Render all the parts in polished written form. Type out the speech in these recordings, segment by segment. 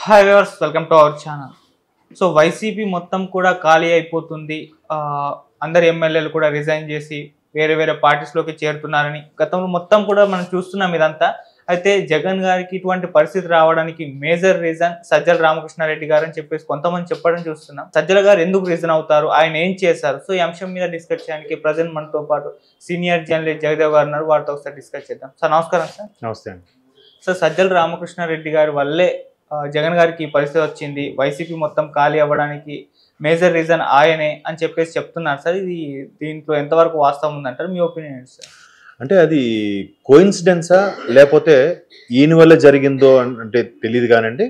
Hi viewers, welcome to our channel. So YCP మొత్తం కూడా ఖాళీ అయిపోతుంది. అందరు ఎమ్మెల్యేలు కూడా రిజైన్ చేసి వేరే వేరే పార్టీస్లోకి చేరుతున్నారని గతంలో మొత్తం కూడా మనం చూస్తున్నాం ఇదంతా. అయితే జగన్ గారికి ఇటువంటి పరిస్థితి రావడానికి మేజర్ రీజన్ సజ్జల రామకృష్ణారెడ్డి గారు అని చెప్పేసి కొంతమంది చెప్పడం చూస్తున్నాం. సజ్జల గారు ఎందుకు రీజన్ అవుతారు, ఆయన ఏం చేశారు? సో ఈ అంశం మీద డిస్కస్ చేయడానికి ప్రజెంట్ మనతో పాటు సీనియర్ జర్నలిస్ట్ జగదేవ్ గారు ఉన్నారు. వారితో ఒకసారి డిస్కస్ చేద్దాం. సార్ నమస్కారం. సార్ నమస్తే అండి. సార్, సజ్జల రామకృష్ణారెడ్డి గారి వల్లే జగన్ గారికి పరిస్థితి వచ్చింది, వైసీపీ మొత్తం ఖాళీ అవ్వడానికి మేజర్ రీజన్ ఆయనే అని చెప్పేసి చెప్తున్నారు సార్. ఇది దీంట్లో ఎంతవరకు వాస్తవం ఉందంటారు? మీ ఒపీనియన్ ఏంటి సార్? అంటే అది కోయిన్సిడెన్సా లేకపోతే ఈయన వల్ల జరిగిందో అంటే తెలియదు కానండి.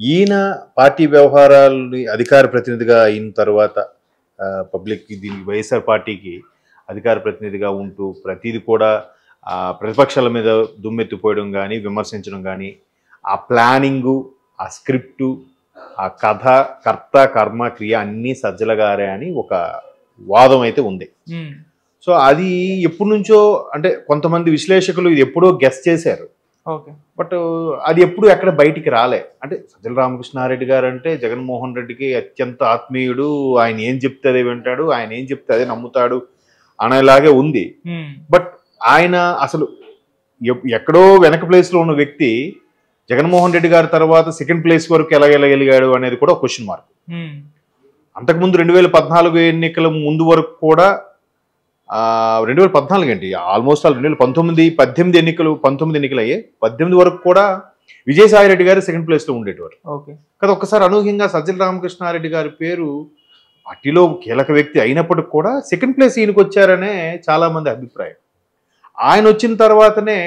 ఈయన పార్టీ వ్యవహారాలని అధికార ప్రతినిధిగా అయిన తర్వాత పబ్లిక్కి దీనికి వైఎస్ఆర్ పార్టీకి అధికార ప్రతినిధిగా ఉంటూ ప్రతిదీ కూడా ప్రతిపక్షాల మీద దుమ్మెత్తిపోయడం కానీ విమర్శించడం కానీ, ఆ ప్లానింగు, ఆ స్క్రిప్టు, ఆ కథ, కర్త కర్మ క్రియ అన్నీ సజ్జల గారే అని ఒక వాదం అయితే ఉంది. సో అది ఎప్పటి నుంచో అంటే కొంతమంది విశ్లేషకులు ఇది ఎప్పుడో గెస్ చేశారు. బట్ అది ఎప్పుడు ఎక్కడ బయటికి రాలే. అంటే సజ్జల రామకృష్ణారెడ్డి గారు అంటే జగన్మోహన్ రెడ్డికి అత్యంత ఆత్మీయుడు, ఆయన ఏం చెప్తే అదే వింటాడు, ఆయన ఏం చెప్తే అదే నమ్ముతాడు అనేలాగే ఉంది. బట్ ఆయన అసలు ఎక్కడో వెనక ప్లేస్లో ఉన్న వ్యక్తి జగన్మోహన్ రెడ్డి గారి తర్వాత సెకండ్ ప్లేస్ వరకు ఎలా వెళ్ళగలిగాడు అనేది కూడా క్వశ్చన్ మార్క్. అంతకుముందు 2014 ఎన్నికల ముందు వరకు కూడా 2014 ఏంటి, ఆల్మోస్ట్ 2019 ఎన్నికలు అయ్యాయి. 18 వరకు కూడా విజయసాయి రెడ్డి గారు సెకండ్ ప్లేస్లో ఉండేటవారు కదా. ఒక్కసారి అనూహ్యంగా సజ్జల రామకృష్ణారెడ్డి గారి పేరు పార్టీలో కీలక వ్యక్తి అయినప్పటికి కూడా సెకండ్ ప్లేస్ ఈయనకు వచ్చారనే చాలామంది అభిప్రాయం. ఆయన వచ్చిన తర్వాతనే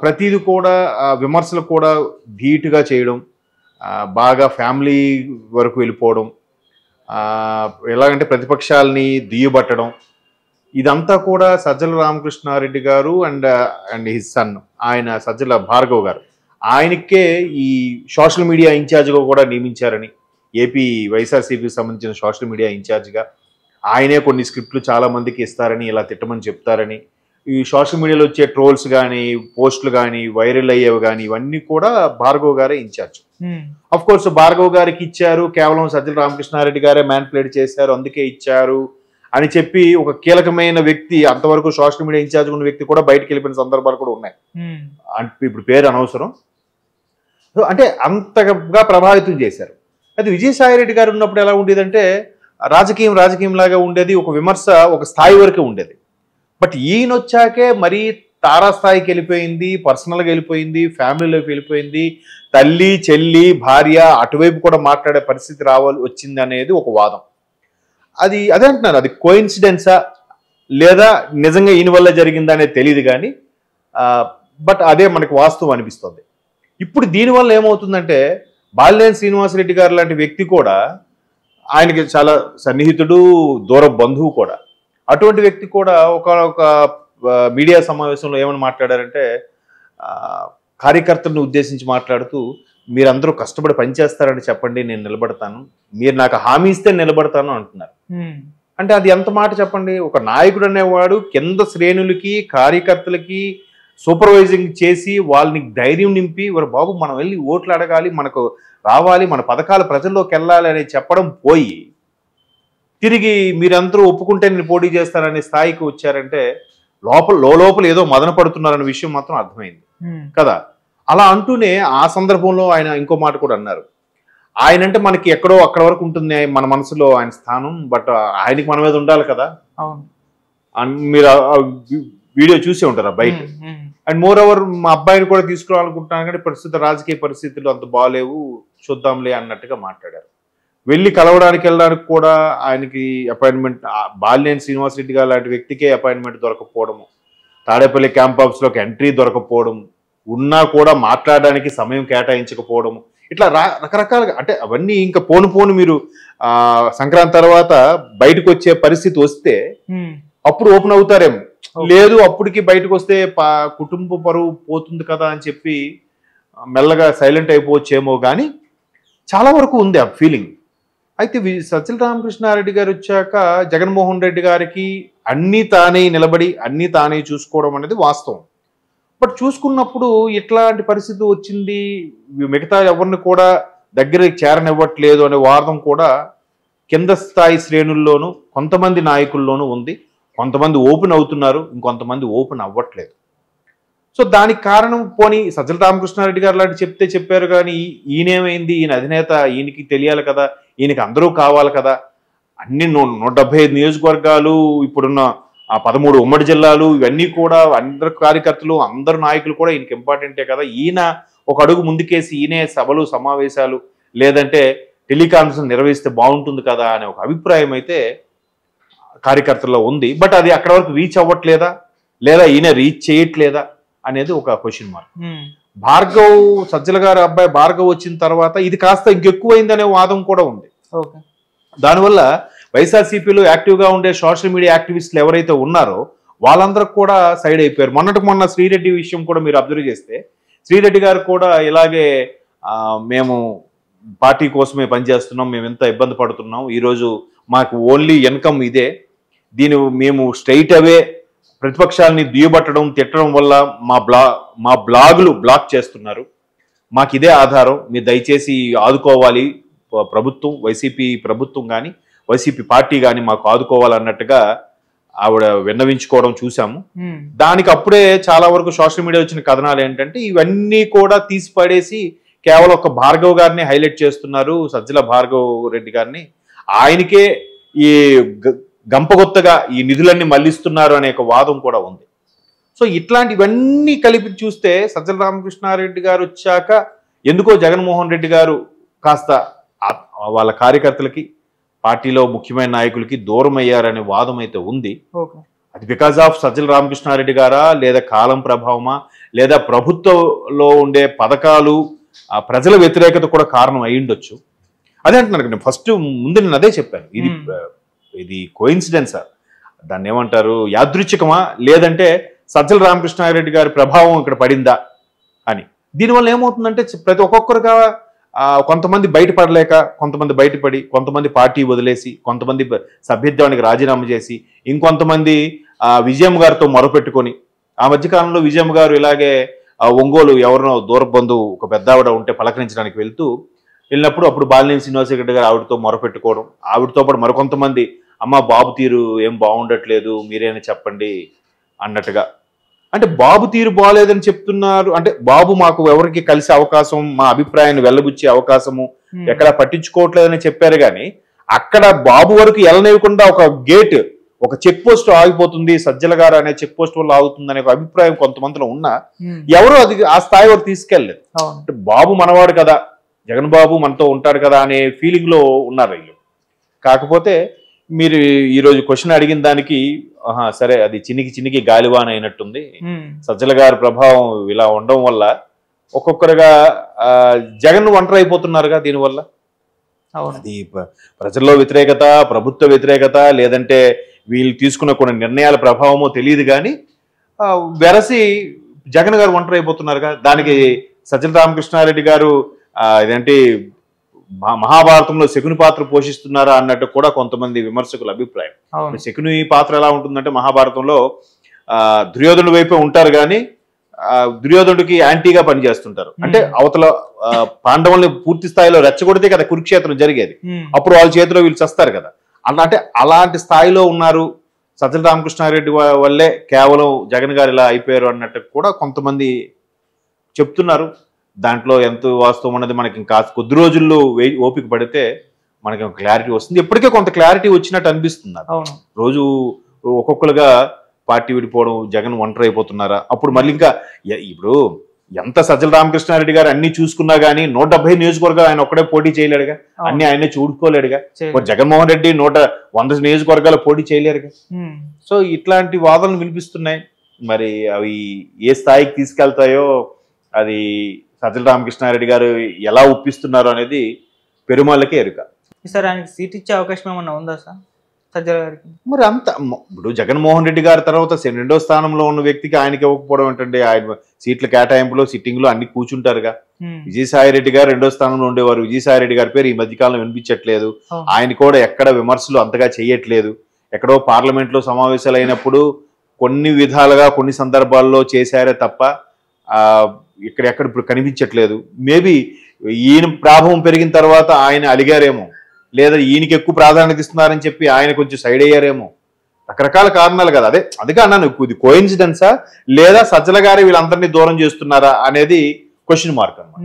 ప్రతిదీ కూడా విమర్శలు కూడా ధీటుగా చేయడం, బాగా ఫ్యామిలీ వరకు వెళ్ళిపోవడం, ఎలాగంటే ప్రతిపక్షాలని దియ్యబట్టడం, ఇదంతా కూడా సజ్జల రామకృష్ణారెడ్డి గారు అండ్ హిస్ సన్ ఆయన సజ్జల భార్గవ్ గారు ఆయనకే ఈ సోషల్ మీడియా ఇన్ఛార్జ్గా కూడా నియమించారని, ఏపీ వైఎస్ఆర్సీపీకి సంబంధించిన సోషల్ మీడియా ఇన్ఛార్జ్గా ఆయనే కొన్ని స్క్రిప్ట్లు చాలామందికి ఇస్తారని, ఇలా తిట్టమని చెప్తారని, ఈ సోషల్ మీడియాలో వచ్చే ట్రోల్స్ కానీ పోస్టులు కానీ వైరల్ అయ్యేవి కానీ ఇవన్నీ కూడా భార్గవ్ గారే ఇన్ఛార్జ్. అఫ్ కోర్స్ భార్గవ్ గారికి ఇచ్చారు, కేవలం సజ్జల రామకృష్ణారెడ్డి గారే మ్యానిపులేట్ చేశారు అందుకే ఇచ్చారు అని చెప్పి ఒక కీలకమైన వ్యక్తి, అంతవరకు సోషల్ మీడియా ఇన్ఛార్జ్ ఉన్న వ్యక్తి కూడా బయటకు వెళ్ళిపోయిన సందర్భాలు కూడా ఉన్నాయి. అంటే ఇప్పుడు పేరు అనవసరం. అంటే అంతగా ప్రభావితం చేశారు. అయితే విజయసాయి రెడ్డి గారు ఉన్నప్పుడు ఎలా ఉండేదంటే రాజకీయం లాగా ఉండేది, ఒక విమర్శ ఒక స్థాయి వరకే ఉండేది. బట్ ఈయన వచ్చాకే మరీ తారాస్థాయికి వెళ్ళిపోయింది, పర్సనల్గా వెళ్ళిపోయింది, ఫ్యామిలీలోకి వెళ్ళిపోయింది, తల్లి చెల్లి భార్య అటువైపు కూడా మాట్లాడే పరిస్థితి వచ్చింది అనేది ఒక వాదం. అదే అంటున్నారు, అది కోయిన్సిడెన్సా లేదా నిజంగా ఈయన వల్ల జరిగిందా అనేది తెలియదు కానీ బట్ అదే మనకు వాస్తవం అనిపిస్తుంది. ఇప్పుడు దీనివల్ల ఏమవుతుందంటే బాలినేని శ్రీనివాసరెడ్డి గారు లాంటి వ్యక్తి కూడా, ఆయనకి చాలా సన్నిహితుడు, దూర బంధువు కూడా, అటువంటి వ్యక్తి కూడా ఒక మీడియా సమావేశంలో ఏమని మాట్లాడారంటే కార్యకర్తలను ఉద్దేశించి మాట్లాడుతూ, మీరందరూ కష్టపడి పనిచేస్తారని చెప్పండి, నేను నిలబడతాను, మీరు నాకు హామీ ఇస్తే నిలబడతాను అంటున్నారు. అంటే అది ఎంత మాట చెప్పండి. ఒక నాయకుడు అనేవాడు కింద శ్రేణులకి కార్యకర్తలకి సూపర్వైజింగ్ చేసి వాళ్ళని ధైర్యం నింపి, బాబు మనం వెళ్ళి ఓట్లు అడగాలి, మనకు రావాలి, మన పథకాలు ప్రజల్లోకి వెళ్ళాలి అని చెప్పడం పోయి తిరిగి మీరందరూ ఒప్పుకుంటే నేను పోటీ చేస్తాననే స్థాయికి వచ్చారంటే లోపల ఏదో మదన పడుతున్నారనే విషయం మాత్రం అర్థమైంది కదా. అలా అంటూనే ఆ సందర్భంలో ఆయన ఇంకో మాట కూడా అన్నారు, ఆయనంటే మనకి ఎక్కడో అక్కడ వరకు ఉంటుంది మన మనసులో ఆయన స్థానం, బట్ ఆయనకి మన మీద ఉండాలి కదా. మీరు వీడియో చూసే ఉంటారా బయట. అండ్ మోర్ ఓవర్ మా అబ్బాయిని కూడా తీసుకురావాలనుకుంటున్నాను కానీ రాజకీయ పరిస్థితులు అంత బాగాలేవు, చూద్దాంలే అన్నట్టుగా మాట్లాడారు. వెళ్ళి వెళ్ళడానికి కూడా ఆయనకి అపాయింట్మెంట్, బాలినేని శ్రీనివాసరెడ్డి గారు లాంటి వ్యక్తికే అపాయింట్మెంట్ దొరకపోవడము, తాడేపల్లి క్యాంప్ ఆఫీస్లోకి ఎంట్రీ దొరకపోవడం, ఉన్నా కూడా మాట్లాడడానికి సమయం కేటాయించకపోవడము, ఇట్లా రకరకాలుగా. అంటే అవన్నీ ఇంకా పోను మీరు సంక్రాంతి తర్వాత బయటకు వచ్చే పరిస్థితి వస్తే అప్పుడు ఓపెన్ అవుతారేమో, లేదు అప్పటికి బయటకు వస్తే కుటుంబ పరువు పోతుంది కదా అని చెప్పి మెల్లగా సైలెంట్ అయిపోవచ్చేమో కానీ చాలా వరకు ఉంది ఆ ఫీలింగ్. అయితే సజ్జల రామకృష్ణారెడ్డి గారు వచ్చాక జగన్మోహన్ రెడ్డి గారికి అన్నీ తానే నిలబడి అన్నీ తానే చూసుకోవడం అనేది వాస్తవం. బట్ చూసుకున్నప్పుడు ఇట్లాంటి పరిస్థితి వచ్చింది, మిగతా ఎవరిని కూడా దగ్గరికి చేరనివ్వట్లేదు అనే వాదం కూడా కింద స్థాయి శ్రేణుల్లోనూ కొంతమంది నాయకుల్లోనూ ఉంది. కొంతమంది ఓపెన్ అవుతున్నారు, ఇంకొంతమంది ఓపెన్ అవ్వట్లేదు. సో దానికి కారణం పోనీ సజ్జల రామకృష్ణారెడ్డి గారు లాంటి చెప్తే చెప్పారు, కానీ ఈయనేమైంది, ఈయన అధినేత, ఈయనకి తెలియాలి కదా, ఈయనకి అందరూ కావాలి కదా, అన్ని 175 నియోజకవర్గాలు, ఇప్పుడున్న 13 ఉమ్మడి జిల్లాలు, ఇవన్నీ కూడా అందరు కార్యకర్తలు, అందరు నాయకులు కూడా ఈయనకి ఇంపార్టెంటే కదా, ఈయన ఒక అడుగు ముందుకేసి ఈయనే సభలు సమావేశాలు లేదంటే టెలికాన్ఫరెన్స్ నిర్వహిస్తే బాగుంటుంది కదా అనే ఒక అభిప్రాయం అయితే కార్యకర్తల్లో ఉంది. బట్ అది అక్కడ వరకు రీచ్ అవ్వట్లేదా, లేదా ఈయన రీచ్ చేయట్లేదా అనేది ఒక క్వశ్చన్ మార్క్. భార్గవ్, సజ్జల గారి అబ్బాయి భార్గవ్ వచ్చిన తర్వాత ఇది కాస్త ఇంకెక్కువైందనే వాదం కూడా ఉంది. దానివల్ల వైఎస్ఆర్సీపీలో యాక్టివ్గా ఉండే సోషల్ మీడియా యాక్టివిస్టులు ఎవరైతే ఉన్నారో వాళ్ళందరూ కూడా సైడ్ అయిపోయారు. మొన్న శ్రీరెడ్డి విషయం కూడా మీరు అబ్జర్వ్ చేస్తే, శ్రీరెడ్డి గారు కూడా ఇలాగే మేము పార్టీ కోసమే పనిచేస్తున్నాం, మేము ఎంత ఇబ్బంది పడుతున్నాం, ఈరోజు మాకు ఓన్లీ ఇన్కమ్ ఇదే, మేము స్ట్రైట్ అవే ప్రతిపక్షాలని దుయ్యబట్టడం తిట్టడం వల్ల మా బ్లాగులు బ్లాక్ చేస్తున్నారు, మాకు ఇదే ఆధారం, మీరు దయచేసి ఆదుకోవాలి, ప్రభుత్వం వైసీపీ ప్రభుత్వం కానీ వైసీపీ పార్టీ కానీ మాకు ఆదుకోవాలన్నట్టుగా ఆవిడ విన్నవించుకోవడం చూసాము. దానికి అప్పుడే చాలా వరకు సోషల్ మీడియా వచ్చిన కథనాలు ఏంటంటే ఇవన్నీ కూడా తీసి పడేసి కేవలం ఒక భార్గవ్ గారిని హైలైట్ చేస్తున్నారు, సజ్జల భార్గవ్ రెడ్డి గారిని, ఆయనకే ఈ గంపగొత్తగా ఈ నిధులన్నీ మళ్లిస్తున్నారు అనే ఒక వాదం కూడా ఉంది. సో ఇట్లాంటివన్నీ కలిపి చూస్తే సజ్జల రామకృష్ణారెడ్డి గారు వచ్చాక ఎందుకో జగన్మోహన్ రెడ్డి గారు కాస్త వాళ్ళ కార్యకర్తలకి, పార్టీలో ముఖ్యమైన నాయకులకి దూరం అయ్యారనే వాదం అయితే ఉంది. అది బికాజ్ ఆఫ్ సజ్జల రామకృష్ణారెడ్డి గారా, లేదా కాలం ప్రభావమా, లేదా ప్రభుత్వంలో ఉండే పథకాలు ప్రజల వ్యతిరేకత కూడా కారణం అయి ఉండొచ్చు. అదే అంటున్నారు. నేను ఫస్ట్ ముందు నేను అదే చెప్పాను, ఇది కోయిన్సిడెన్సా, దాన్ని ఏమంటారు, యాదృచ్ఛికమా, లేదంటే సజ్జల రామకృష్ణారెడ్డి గారి ప్రభావం ఇక్కడ పడిందా అని. దీనివల్ల ఏమవుతుందంటే ప్రతి ఒక్కొక్కరుగా కొంతమంది బయటపడలేక, కొంతమంది బయటపడి, కొంతమంది పార్టీ వదిలేసి, కొంతమంది సభ్యత్వానికి రాజీనామా చేసి, ఇంకొంతమంది విజయమ్మ గారితో మొరపెట్టుకొని, ఆ మధ్యకాలంలో విజయమ్మ గారు ఇలాగే ఒంగోలు ఎవరినో దూర బంధువు ఒక పెద్ద ఆవిడ ఉంటే పలకరించడానికి వెళ్ళినప్పుడు అప్పుడు బాలినేని శ్రీనివాసరెడ్డి గారు ఆవిడతో మొరపెట్టుకోవడం, ఆవిడతో పాటు మరికొంతమంది అమ్మ బాబు తీరు ఏం బాగుండట్లేదు మీరేనా చెప్పండి అన్నట్టుగా. అంటే బాబు తీరు బాగాలేదని చెప్తున్నారు అంటే బాబు మాకు ఎవరికి కలిసే అవకాశం, మా అభిప్రాయాన్ని వెళ్ళబుచ్చే అవకాశము ఎక్కడ పట్టించుకోవట్లేదని చెప్పారు, కానీ అక్కడ బాబు వరకు వెళ్ళనివ్వకుండా ఒక గేట్, ఒక చెక్ పోస్ట్ ఆగిపోతుంది, సజ్జల గారు అనే చెక్ పోస్ట్ వల్ల ఆగుతుంది అనే ఒక అభిప్రాయం కొంతమందిలో ఉన్నా ఎవరు అది ఆ స్థాయి వరకు తీసుకెళ్ళలేదు. అంటే బాబు మనవాడు కదా, జగన్ బాబు మనతో ఉంటాడు కదా అనే ఫీలింగ్ లో ఉన్నారు వీళ్ళు. కాకపోతే మీరు ఈరోజు క్వశ్చన్ అడిగిన దానికి సరే, అది చినికి గాలివాన అయినట్టుంది. సజ్జల గారి ప్రభావం ఇలా ఉండడం వల్ల ఒక్కొక్కరుగా జగన్ ఒంటరి అయిపోతున్నారుగా. దీనివల్ల అది ప్రజల్లో వ్యతిరేకత, ప్రభుత్వ వ్యతిరేకత, లేదంటే వీళ్ళు తీసుకున్న కొన్ని నిర్ణయాల ప్రభావమో తెలియదు, కానీ వెరసి జగన్ గారు ఒంటరి అయిపోతున్నారుగా. దానికి సజ్జల రామకృష్ణారెడ్డి గారు ఇదేంటి మహాభారతంలో శకుని పాత్ర పోషిస్తున్నారా అన్నట్టు కూడా కొంతమంది విమర్శకుల అభిప్రాయం. శకుని పాత్ర ఎలా ఉంటుందంటే మహాభారతంలో దుర్యోధనుడి వైపే ఉంటారు, కానీ దుర్యోధనుడికి యాంటీగా పనిచేస్తుంటారు. అంటే అవతల పాండవుల్ని పూర్తి స్థాయిలో రెచ్చగొడితే కదా కురుక్షేత్రం జరిగేది, అప్పుడు వాళ్ళ చేతిలో వీళ్ళు చేస్తారు కదా. అంటే అలాంటి స్థాయిలో ఉన్నారు సజ్జల రామకృష్ణారెడ్డి వల్లే కేవలం జగన్ గారు ఇలా అయిపోయారు అన్నట్టు కూడా కొంతమంది చెప్తున్నారు. దాంట్లో ఎంత వాస్తవం అన్నది మనకి ఇంకా కొద్ది రోజుల్లో ఓపిక పడితే మనకి క్లారిటీ వస్తుంది. ఇప్పటికే కొంత క్లారిటీ వచ్చినట్టు అనిపిస్తుంది. రోజు ఒక్కొక్కరుగా పార్టీ విడిపోవడం, జగన్ ఒంటరి అయిపోతున్నారా, అప్పుడు మళ్ళీ ఇంకా ఇప్పుడు ఎంత సజ్జల రామకృష్ణారెడ్డి గారు అన్ని చూసుకున్నా గానీ 170 నియోజకవర్గాలు ఆయన ఒక్కడే పోటీ చేయలేడుగా, అన్ని ఆయనే చూడుకోలేడుగా. జగన్మోహన్ రెడ్డి 100 నియోజకవర్గాలు పోటీ చేయలేరుగా. సో ఇట్లాంటి వాదనలు వినిపిస్తున్నాయి. మరి అవి ఏ స్థాయికి తీసుకెళ్తాయో, అది సజ్జల రామకృష్ణారెడ్డి గారు ఎలా ఒప్పిస్తున్నారు అనేది పెరుమాళ్ళకే ఎరుక. సార్ ఆయనకి సీట్ ఇచ్చే అవకాశం ఏమన్నా ఉందా సార్ సజ్జల గారికి? మరి అంత ఇప్పుడు జగన్మోహన్ రెడ్డి గారి తర్వాత 2వ స్థానంలో ఉన్న వ్యక్తికి ఆయనకి ఇవ్వకపోవడం ఏంటంటే, ఆయన సీట్ల కేటాయింపులో సిట్టింగ్ లో అన్ని కూర్చుంటారుగా. విజయసాయి రెడ్డి గారు 2వ స్థానంలో ఉండేవారు. విజయసాయి రెడ్డి గారి పేరు ఈ మధ్యకాలంలో వినిపించట్లేదు. ఆయన కూడా ఎక్కడ విమర్శలు అంతగా చేయట్లేదు. ఎక్కడో పార్లమెంట్ లో సమావేశాలు అయినప్పుడు కొన్ని విధాలుగా కొన్ని సందర్భాల్లో చేశారే తప్ప ఎక్కడ ఇప్పుడు కనిపించట్లేదు. మేబీ ఈయన ప్రాభవం పెరిగిన తర్వాత ఆయన అలిగారేమో, లేదా ఈయనకి ఎక్కువ ప్రాధాన్యత ఇస్తున్నారని చెప్పి ఆయన కొంచెం సైడ్ అయ్యారేమో. రకరకాల కారణాలు కదా. అందుకే అన్నాను, ఇది కోయిన్సిడెన్సా లేదా సజ్జల గారి వీళ్ళందరినీ దూరం చేస్తున్నారా అనేది క్వశ్చన్ మార్క్ అన్నమాట.